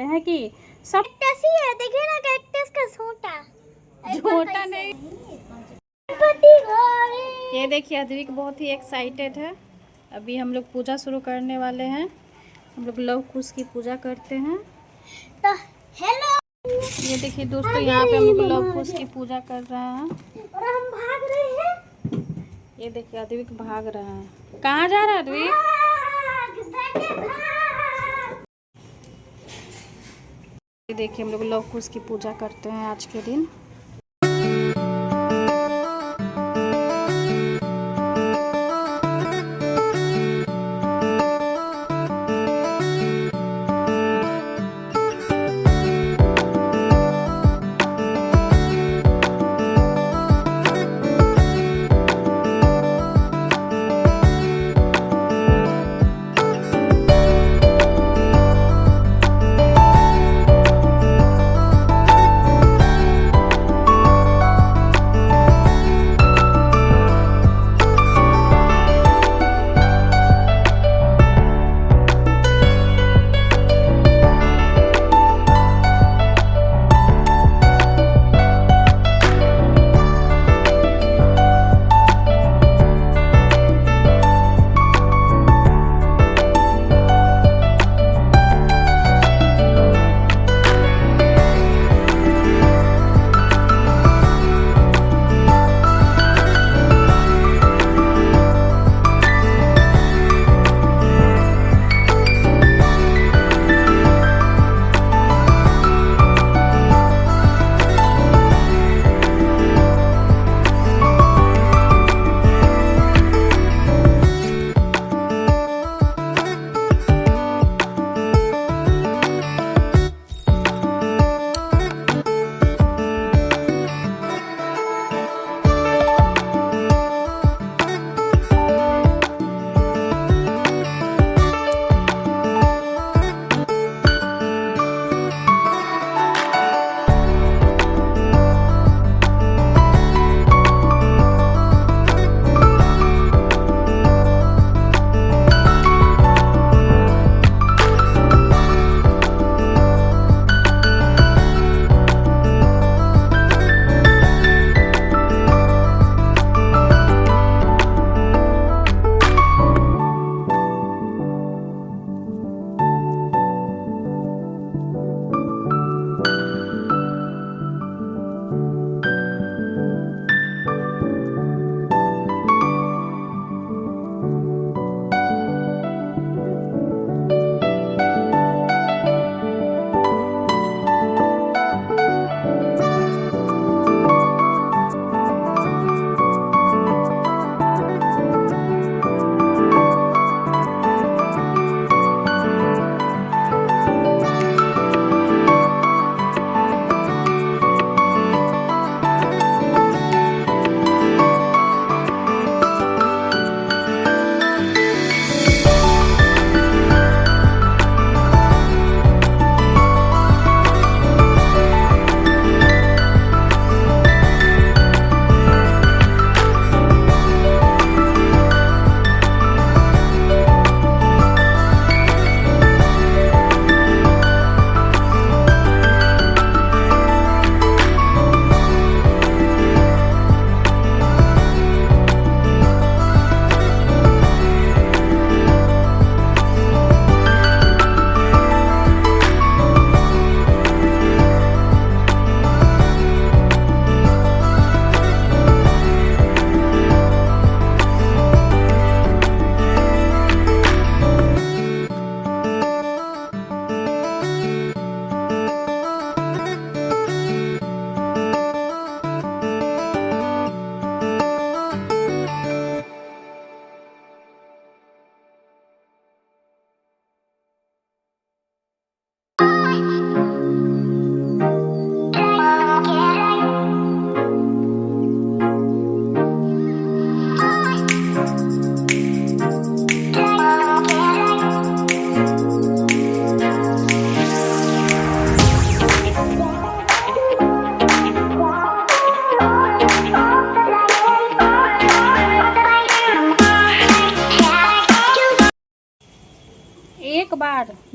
करते हैं कि सब कैक्टस ही है, देखिए ना कैक्टस का झोटा नहीं। नहीं। ये देखिए अद्विक बहुत ही एक्साइटेड है। अभी हम लोग पूजा शुरू करने वाले हैं। हम लोग लव कुश की पूजा करते हैं। तो हेलो, ये देखिए दोस्तों, यहाँ पे हम लोग लव कुश की पूजा कर रहे हैं। और हम भाग रहे हैं। ये देखिए अद्विक भाग रहा है। कहाँ जा रहा है अद्विक? ये देखिए हम लोग लव कुश की पूजा करते हैं आज के दिन।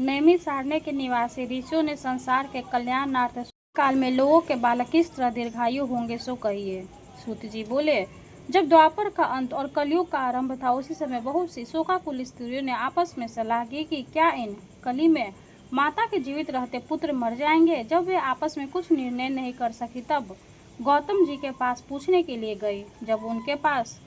नैमिषारण्य के निवासी ऋषियों ने संसार के कल्याणार्थ काल में लोगों के बालक किस तरह दीर्घायु होंगे सो कहिए। सूत जी बोले, जब द्वापर का अंत और कलयुग का आरंभ था उसी समय बहुत सी शोकाकुल स्त्रियों ने आपस में सलाह की कि क्या इन कली में माता के जीवित रहते पुत्र मर जाएंगे। जब वे आपस में कुछ निर्णय नहीं कर सकी तब गौतम जी के पास पूछने के लिए गई। जब उनके पास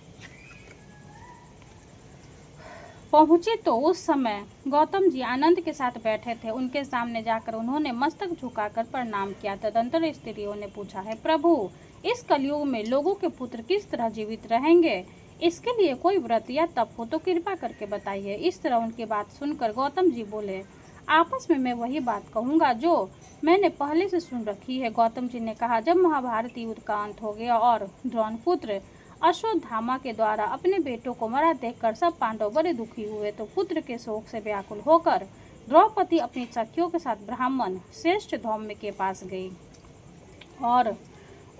पहुंचे तो उस समय गौतम जी आनंद के साथ बैठे थे। उनके सामने जाकर उन्होंने मस्तक झुकाकर प्रणाम किया। तदंतर स्त्रियों ने पूछा, है प्रभु, इस कलयुग में लोगों के पुत्र किस तरह जीवित रहेंगे? इसके लिए कोई व्रत या तप हो तो कृपा करके बताइए। इस तरह उनकी बात सुनकर गौतम जी बोले, आपस में मैं वही बात कहूँगा जो मैंने पहले से सुन रखी है। गौतम जी ने कहा, जब महाभारत युद्ध का अंत हो गया और द्रोण पुत्र अश्वत्थामा के द्वारा अपने बेटों को मरा देखकर सब पांडव बड़े दुखी हुए तो पुत्र के शोक से व्याकुल होकर द्रौपदी अपनी सखियों के साथ ब्राह्मण श्रेष्ठ धौम्य के पास गई और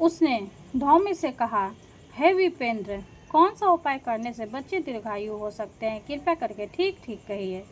उसने धौम्य से कहा, हे विपेंद्र, कौन सा उपाय करने से बच्चे दीर्घायु हो सकते हैं? कृपया करके ठीक ठीक कहिए।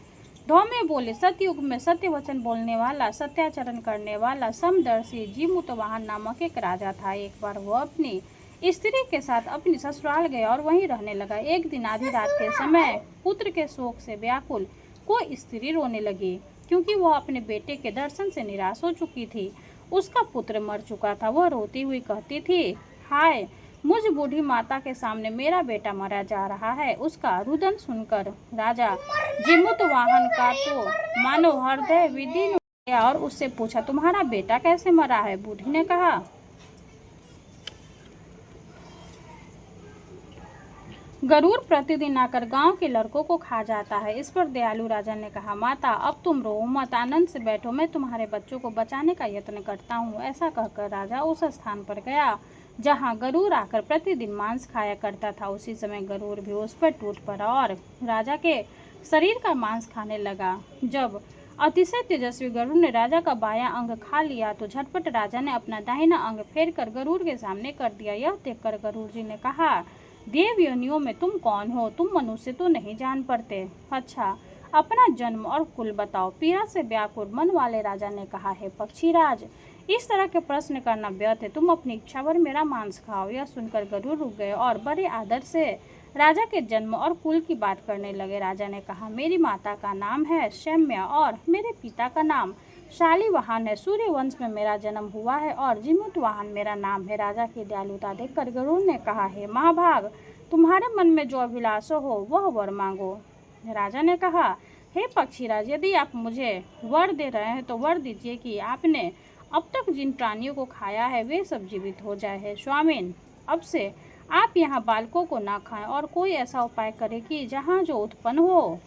धौम्य बोले, सतयुग में सत्य वचन बोलने वाला, सत्याचरण करने वाला समदर्शी जीमूतवाहन नामक एक राजा था। एक बार वो अपनी स्त्री के साथ अपनी ससुराल गया और वहीं रहने लगा। एक दिन आधी रात के समय पुत्र के शोक से व्याकुल कोई स्त्री रोने लगी, क्योंकि वह अपने बेटे के दर्शन से निराश हो चुकी थी। उसका पुत्र मर चुका था। वह रोती हुई कहती थी, हाय, मुझ बूढ़ी माता के सामने मेरा बेटा मरा जा रहा है। उसका रुदन सुनकर राजा जीमूतवाहन का तो मानो हृदय विदीर्ण हो गया और उससे पूछा, तुम्हारा बेटा कैसे मरा है? बूढ़ी ने कहा, गरुड़ प्रतिदिन आकर गांव के लड़कों को खा जाता है। इस पर दयालु राजा ने कहा, माता, अब तुम रो मत, आनंद से बैठो, मैं तुम्हारे बच्चों को बचाने का यत्न करता हूँ। ऐसा कहकर राजा उस स्थान पर गया जहाँ गरुड़ आकर प्रतिदिन मांस खाया करता था। उसी समय गरुड़ भी उस पर टूट पड़ा और राजा के शरीर का मांस खाने लगा। जब अतिशय तेजस्वी गरुड़ ने राजा का बायां अंग खा लिया तो झटपट राजा ने अपना दाहिना अंग फेर कर गरुड़ के सामने कर दिया। यह देखकर गरुड़ जी ने कहा, देव योनियों में तुम कौन हो? तुम मनुष्य तो नहीं जान पड़ते। अच्छा, अपना जन्म और कुल बताओ। पीड़ा से व्याकुल मन वाले राजा ने कहा, है पक्षीराज, इस तरह के प्रश्न करना व्यर्थ है। तुम अपनी इच्छा भर मेरा मांस खाओ। यह सुनकर गरुड़ रुक गए और बड़े आदर से राजा के जन्म और कुल की बात करने लगे। राजा ने कहा, मेरी माता का नाम है शम्या और मेरे पिता का नाम शालिवाहन है। सूर्य वंश में मेरा जन्म हुआ है और जीमूतवाहन मेरा नाम है। राजा की दयालुता देखकर गरुड़ ने कहा, हे महाभाग, तुम्हारे मन में जो अभिलाषा हो वह वर मांगो। राजा ने कहा, हे पक्षीराज, यदि आप मुझे वर दे रहे हैं तो वर दीजिए कि आपने अब तक जिन प्राणियों को खाया है वे सब जीवित हो जाए। है स्वामीन, अब से आप यहाँ बालकों को ना खाएं और कोई ऐसा उपाय करें कि जहाँ जो उत्पन्न हो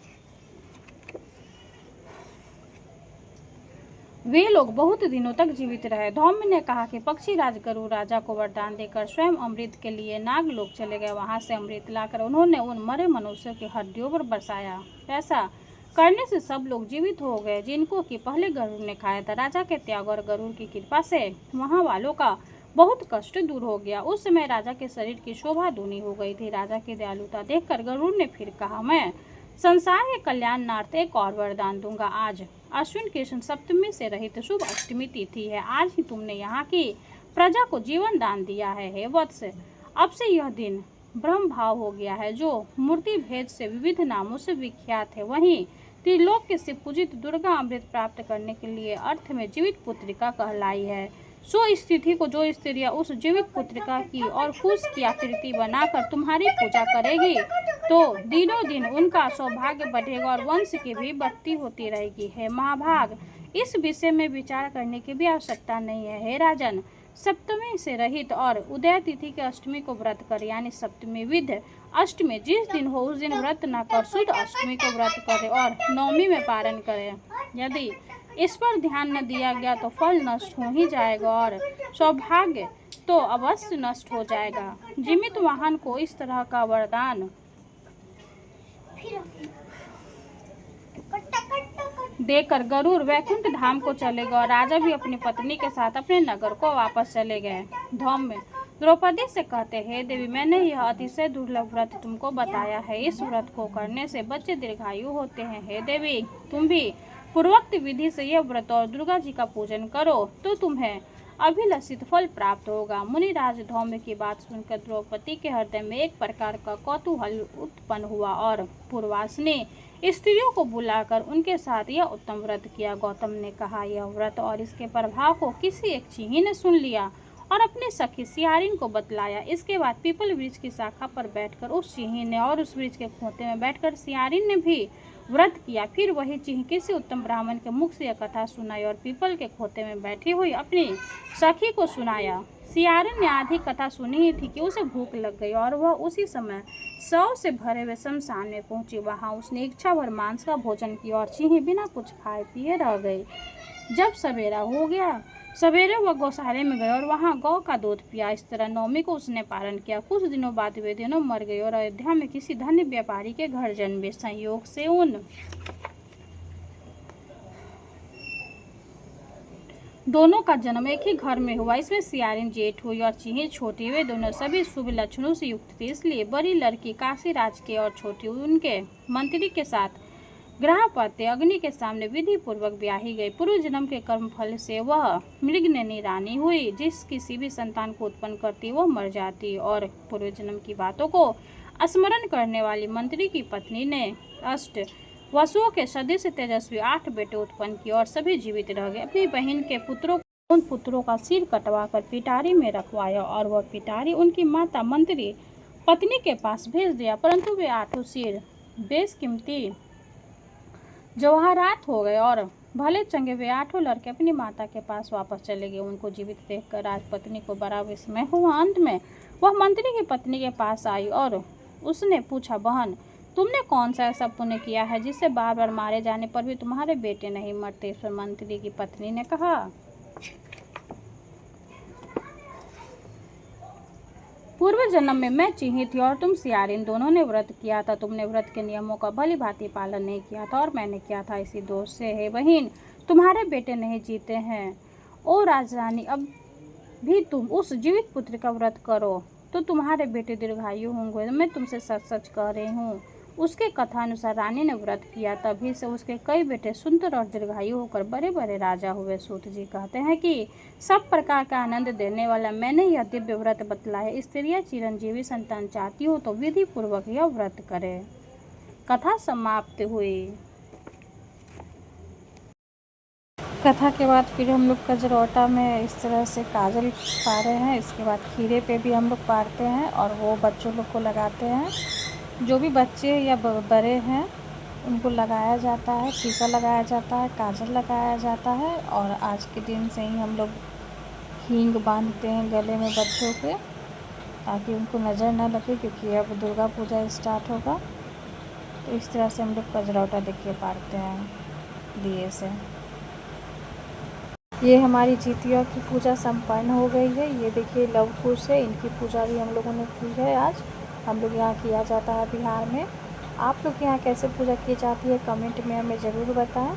वे लोग बहुत दिनों तक जीवित रहे। धौम्य ने कहा कि पक्षीराज गरुड़ राजा को वरदान देकर स्वयं अमृत के लिए नागलोक चले गए। वहां से अमृत लाकर उन्होंने उन मरे मनुष्यों की हड्डियों पर बरसाया। ऐसा करने से सब लोग जीवित हो गए जिनको कि पहले गरुड़ ने खाया था। राजा के त्याग और गरुड़ की कृपा से वहाँ वालों का बहुत कष्ट दूर हो गया। उस समय राजा के शरीर की शोभा दूनी हो गई थी। राजा की दयालुता देखकर गरुड़ ने फिर कहा, मैं संसार के कल्याणार्थ एक और वरदान दूंगा। आज अश्विन कृष्ण सप्तमी से रहित शुभ अष्टमी तिथि है। आज ही तुमने यहाँ की प्रजा को जीवन दान दिया है। हे वत्स, अब से यह दिन ब्रह्म भाव हो गया है जो मूर्ति भेद से विविध नामों से विख्यात है। वहीं त्रिलोक के से पूजित दुर्गा अमृत प्राप्त करने के लिए अर्थ में जीवित पुत्रिका कहलाई है। सो इस तिथि को जो स्त्रियां उस जीवित पुत्रिका की और कुश की आकृति बनाकर तुम्हारी पूजा करेगी तो दिनों दिन उनका सौभाग्य बढ़ेगा और वंश की भी बढ़ती होती रहेगी। हे महाभाग, इस विषय में विचार करने की भी आवश्यकता नहीं है। हे राजन, सप्तमी से रहित और उदय तिथि के अष्टमी को व्रत कर, यानी सप्तमी विध अष्टमी जिस दिन हो उस दिन व्रत न कर शुद्ध अष्टमी को व्रत करे और नवमी में पारण करे। यदि इस पर ध्यान न दिया गया तो फल नष्ट हो ही जाएगा और सौभाग्य तो अवश्य नष्ट हो जाएगा। जीमूतवाहन को इस तरह का वरदान देकर गरुड़ वैकुंठ धाम को चले गए और राजा भी अपनी पत्नी के साथ अपने नगर को वापस चले गए। धौम्य द्रौपदी से कहते, हे देवी, मैंने यह अतिशय दुर्लभ व्रत तुमको बताया है। इस व्रत को करने से बच्चे दीर्घायु होते हैं। हे देवी, तुम भी पूर्वोक्त विधि से यह व्रत और दुर्गा जी का पूजन करो तो तुम्हें अभिलषित फल प्राप्त होगा। मुनिराज धौम्य की बात सुनकर द्रौपदी के हृदय में एक प्रकार का कौतूहल उत्पन्न हुआ और पूर्वास ने स्त्रियों को बुलाकर उनके साथ यह उत्तम व्रत किया। गौतम ने कहा, यह व्रत और इसके प्रभाव को किसी एक चीनी ने सुन लिया और अपने सखी सियारिन को बतलाया। इसके बाद पीपल वृक्ष की शाखा पर बैठकर उस चीनी ने और उस वृक्ष के खोते में बैठकर सियारिन ने भी व्रत किया। फिर वही चीनी किसी उत्तम ब्राह्मण के मुख से यह कथा सुनाई और पीपल के खोते में बैठी हुई अपनी सखी को सुनाया। सियारिन ने आधी कथा सुनी ही थी कि उसे भूख लग गई और वह उसी समय शव से भरे हुए शमशान में पहुंची। वहां उसने इच्छा भर मांस का भोजन किया और चीनी बिना कुछ खाए पिए रह गई। जब सवेरा हो गया, सवेरे वह गौशाले में गए और वहां गौ का दूध पिया। इस तरह नवमी को उसने पालन किया। कुछ दिनों बाद वे दोनों मर गए और अयोध्या में किसी धनी व्यापारी के घर जन्मे। संयोग से उन दोनों का जन्म एक ही घर में हुआ। इसमें सियारिन जेठ हुई और चीनी छोटी। वे दोनों सभी शुभ लक्षणों से युक्त थे, इसलिए बड़ी लड़की काशीराज के और छोटी उनके मंत्री के साथ ग्रह पत्य अग्नि के सामने विधि पूर्वक ब्याही गई। पूर्व जन्म के कर्म फल से वह मृगनयनी रानी हुई। जिस किसी भी संतान को उत्पन्न करती वह मर जाती और पूर्व जन्म की बातों को स्मरण करने वाली मंत्री की पत्नी ने अष्ट वसुओं के सदृश तेजस्वी 8 बेटे उत्पन्न किए और सभी जीवित रह गए। अपनी बहन के उन पुत्रों का सिर कटवाकर पिटारी में रखवाया और वह पिटारी उनकी माता मंत्री पत्नी के पास भेज दिया, परंतु वे 8 सिर बेशकीमती जवाहरात हो गए और भले चंगे वे 8 लड़के अपनी माता के पास वापस चले गए। उनको जीवित देखकर राजपत्नी को बड़ा विस्मय हुआ। अंत में वह मंत्री की पत्नी के पास आई और उसने पूछा, बहन, तुमने कौन सा ऐसा पुण्य किया है जिससे बार बार मारे जाने पर भी तुम्हारे बेटे नहीं मरते? फिर मंत्री की पत्नी ने कहा, पूर्व जन्म में मैं चीनी थी और तुम सियारिन, दोनों ने व्रत किया था। तुमने व्रत के नियमों का भली भांति पालन नहीं किया था और मैंने किया था। इसी दोष से हे बहन, तुम्हारे बेटे नहीं जीते हैं। ओ राजरानी, अब भी तुम उस जीवित पुत्र का व्रत करो तो तुम्हारे बेटे दीर्घायु होंगे। मैं तुमसे सच सच कह रही हूँ। उसके कथानुसार रानी ने व्रत किया, तभी से उसके कई बेटे सुंदर और दीर्घायु होकर बड़े बड़े राजा हुए। सूत जी कहते हैं कि सब प्रकार का आनंद देने वाला मैंने यह दिव्य व्रत बतलाया। स्त्रियां चिरंजीवी संतान चाहती हो तो विधि पूर्वक यह व्रत करे। कथा समाप्त हुई। कथा के बाद फिर हम लोग कजरौटा में इस तरह से काजल पा रहे हैं। इसके बाद खीरे पे भी हम लोग पारते हैं और वो बच्चों लोग को लगाते हैं। जो भी बच्चे या बड़े हैं उनको लगाया जाता है, टीका लगाया जाता है, काजल लगाया जाता है। और आज के दिन से ही हम लोग हींग बांधते हैं गले में बच्चों के, ताकि उनको नज़र न लगे, क्योंकि अब दुर्गा पूजा स्टार्ट होगा। तो इस तरह से हम लोग कजरौटा देख के पारते हैं दिए से। ये हमारी जितिया की पूजा संपन्न हो गई है। ये देखिए लव कुश है, इनकी पूजा भी हम लोगों ने की है। आज हम लोग यहाँ किया जाता है बिहार में। आप लोग यहाँ कैसे पूजा की जाती है कमेंट में हमें ज़रूर बताएं।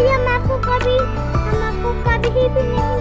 हम आपको कभी भी नहीं